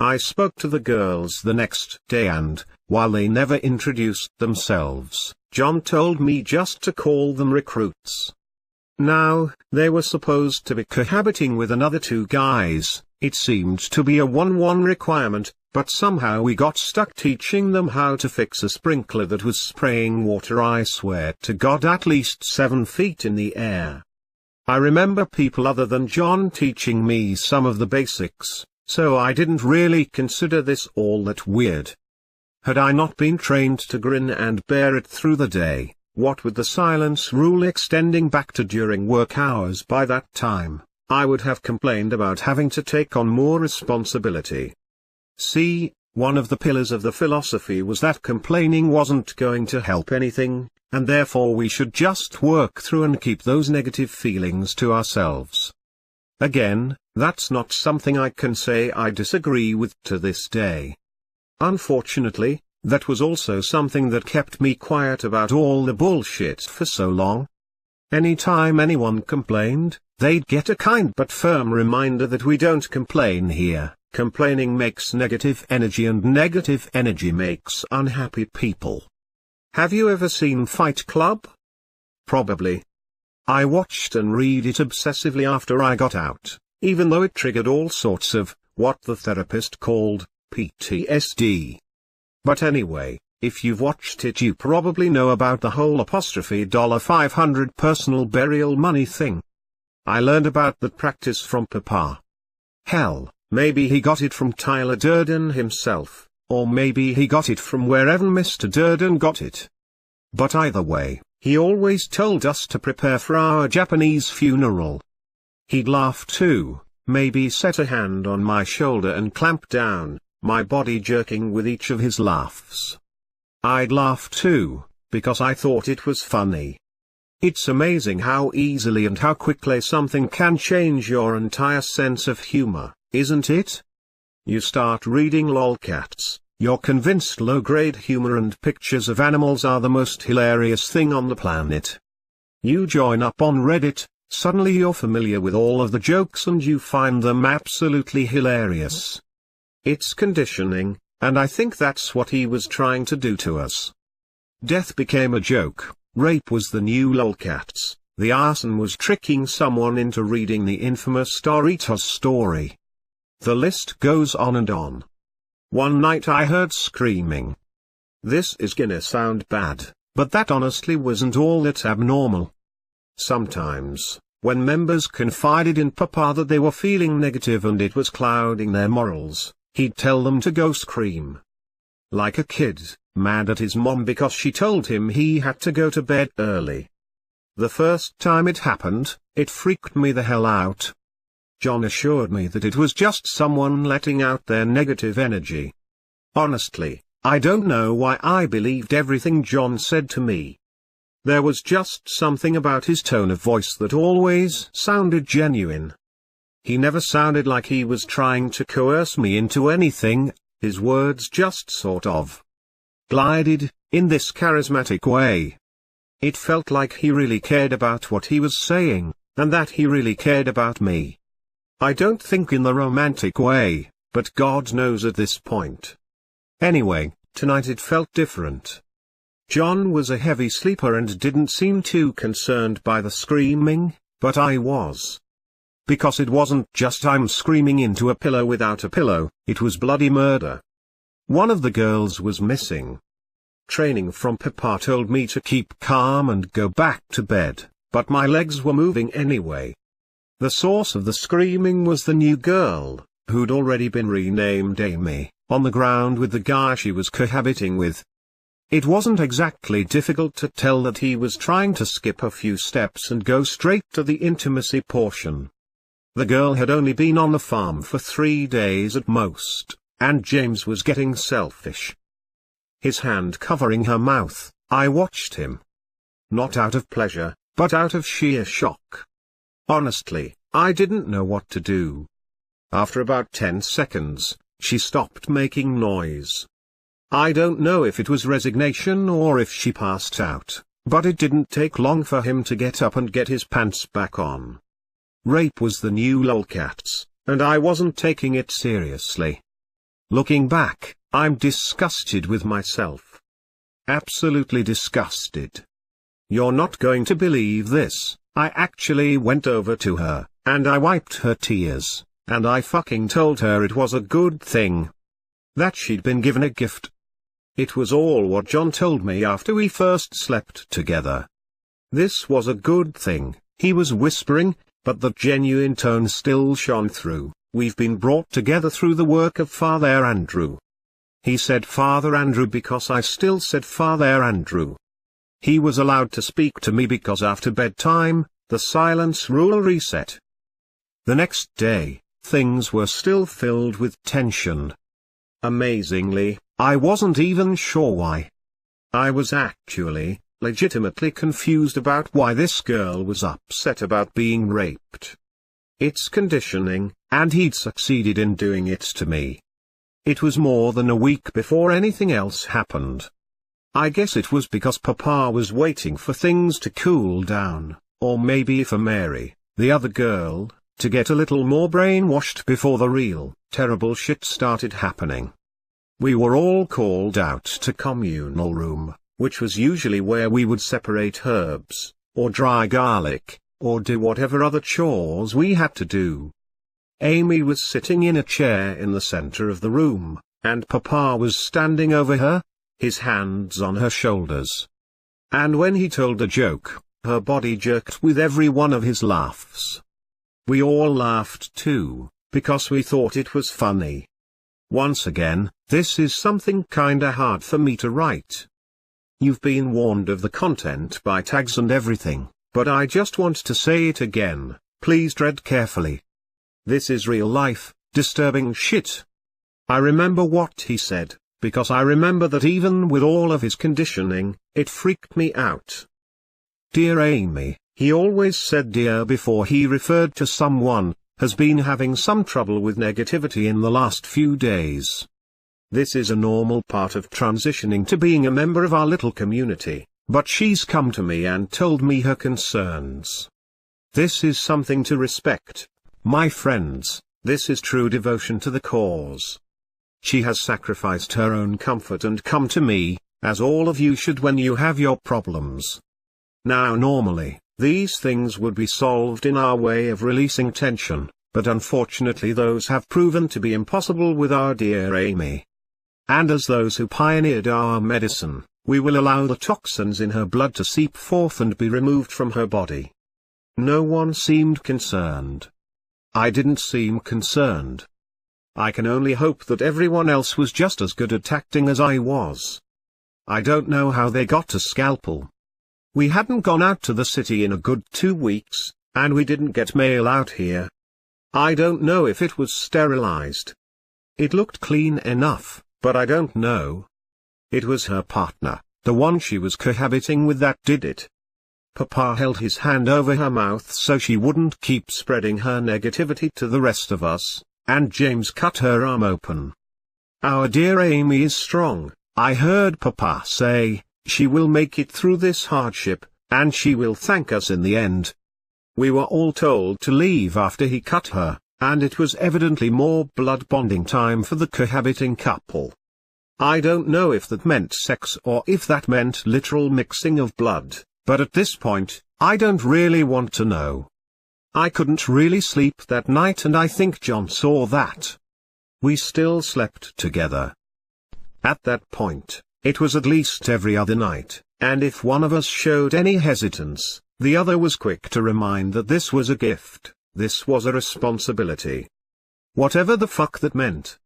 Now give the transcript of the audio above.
I spoke to the girls the next day and, while they never introduced themselves, John told me just to call them recruits. Now, they were supposed to be cohabiting with another two guys. It seemed to be a 1-1 requirement, but somehow we got stuck teaching them how to fix a sprinkler that was spraying water, I swear to God, at least 7 feet in the air. I remember people other than John teaching me some of the basics, so I didn't really consider this all that weird. Had I not been trained to grin and bear it through the day, what with the silence rule extending back to during work hours by that time, I would have complained about having to take on more responsibility. See, one of the pillars of the philosophy was that complaining wasn't going to help anything, and therefore we should just work through and keep those negative feelings to ourselves. Again, that's not something I can say I disagree with to this day. Unfortunately, that was also something that kept me quiet about all the bullshit for so long. Anytime anyone complained, they'd get a kind but firm reminder that we don't complain here. Complaining makes negative energy and negative energy makes unhappy people. Have you ever seen Fight Club? Probably. I watched and read it obsessively after I got out, even though it triggered all sorts of, what the therapist called, PTSD. But anyway, if you've watched it you probably know about the whole $500 personal burial money thing. I learned about that practice from Papa. Hell, maybe he got it from Tyler Durden himself, or maybe he got it from wherever Mr. Durden got it. But either way, he always told us to prepare for our Japanese funeral. He'd laugh too, maybe set a hand on my shoulder and clamp down, my body jerking with each of his laughs. I'd laugh too, because I thought it was funny. It's amazing how easily and how quickly something can change your entire sense of humor, isn't it? You start reading lolcats, you're convinced low-grade humor and pictures of animals are the most hilarious thing on the planet. You join up on Reddit, suddenly you're familiar with all of the jokes and you find them absolutely hilarious. It's conditioning, and I think that's what he was trying to do to us. Death became a joke, rape was the new lolcats, the arson was tricking someone into reading the infamous Doritos story. The list goes on and on. One night I heard screaming. This is gonna sound bad, but that honestly wasn't all that abnormal. Sometimes, when members confided in Papa that they were feeling negative and it was clouding their morals, he'd tell them to go scream. Like a kid, mad at his mom because she told him he had to go to bed early. The first time it happened, it freaked me the hell out. John assured me that it was just someone letting out their negative energy. Honestly, I don't know why I believed everything John said to me. There was just something about his tone of voice that always sounded genuine. He never sounded like he was trying to coerce me into anything, his words just sort of glided, in this charismatic way. It felt like he really cared about what he was saying, and that he really cared about me. I don't think in the romantic way, but God knows at this point. Anyway, tonight it felt different. John was a heavy sleeper and didn't seem too concerned by the screaming, but I was. Because it wasn't just I'm screaming into a pillow without a pillow, it was bloody murder. One of the girls was missing. Training from Papa told me to keep calm and go back to bed, but my legs were moving anyway. The source of the screaming was the new girl, who'd already been renamed Amy, on the ground with the guy she was cohabiting with. It wasn't exactly difficult to tell that he was trying to skip a few steps and go straight to the intimacy portion. The girl had only been on the farm for 3 days at most, and James was getting selfish. His hand covering her mouth, I watched him. Not out of pleasure, but out of sheer shock. Honestly, I didn't know what to do. After about 10 seconds, she stopped making noise. I don't know if it was resignation or if she passed out, but it didn't take long for him to get up and get his pants back on. Rape was the new lolcats, and I wasn't taking it seriously. Looking back, I'm disgusted with myself. Absolutely disgusted. You're not going to believe this, I actually went over to her, and I wiped her tears, and I fucking told her it was a good thing that she'd been given a gift. It was all what John told me after we first slept together. This was a good thing, he was whispering, but the genuine tone still shone through. We've been brought together through the work of Father Andrew. He said Father Andrew because I still said Father Andrew. He was allowed to speak to me because after bedtime, the silence rule reset. The next day, things were still filled with tension. Amazingly, I wasn't even sure why. I was actually, legitimately confused about why this girl was upset about being raped. It's conditioning, and he'd succeeded in doing it to me. It was more than a week before anything else happened. I guess it was because Papa was waiting for things to cool down, or maybe for Mary, the other girl, to get a little more brainwashed before the real, terrible shit started happening. We were all called out to communal room, which was usually where we would separate herbs, or dry garlic, or do whatever other chores we had to do. Amy was sitting in a chair in the center of the room, and Papa was standing over her, his hands on her shoulders. And when he told a joke, her body jerked with every one of his laughs. We all laughed too, because we thought it was funny. Once again, this is something kinda hard for me to write. You've been warned of the content by tags and everything, but I just want to say it again, please tread carefully. This is real life, disturbing shit. I remember what he said, because I remember that even with all of his conditioning, it freaked me out. Dear Amy, he always said dear before he referred to someone, has been having some trouble with negativity in the last few days. This is a normal part of transitioning to being a member of our little community, but she's come to me and told me her concerns. This is something to respect, my friends, this is true devotion to the cause. She has sacrificed her own comfort and come to me, as all of you should when you have your problems. Now normally, these things would be solved in our way of releasing tension, but unfortunately those have proven to be impossible with our dear Amy. And as those who pioneered our medicine, we will allow the toxins in her blood to seep forth and be removed from her body. No one seemed concerned. I didn't seem concerned. I can only hope that everyone else was just as good at acting as I was. I don't know how they got a scalpel. We hadn't gone out to the city in a good 2 weeks, and we didn't get mail out here. I don't know if it was sterilized. It looked clean enough, but I don't know. It was her partner, the one she was cohabiting with, that did it. Papa held his hand over her mouth so she wouldn't keep spreading her negativity to the rest of us, and James cut her arm open. Our dear Amy is strong, I heard Papa say. She will make it through this hardship, and she will thank us in the end. We were all told to leave after he cut her, and it was evidently more blood bonding time for the cohabiting couple. I don't know if that meant sex or if that meant literal mixing of blood, but at this point, I don't really want to know. I couldn't really sleep that night, and I think John saw that. We still slept together. At that point, it was at least every other night, and if one of us showed any hesitance, the other was quick to remind that this was a gift, this was a responsibility. Whatever the fuck that meant,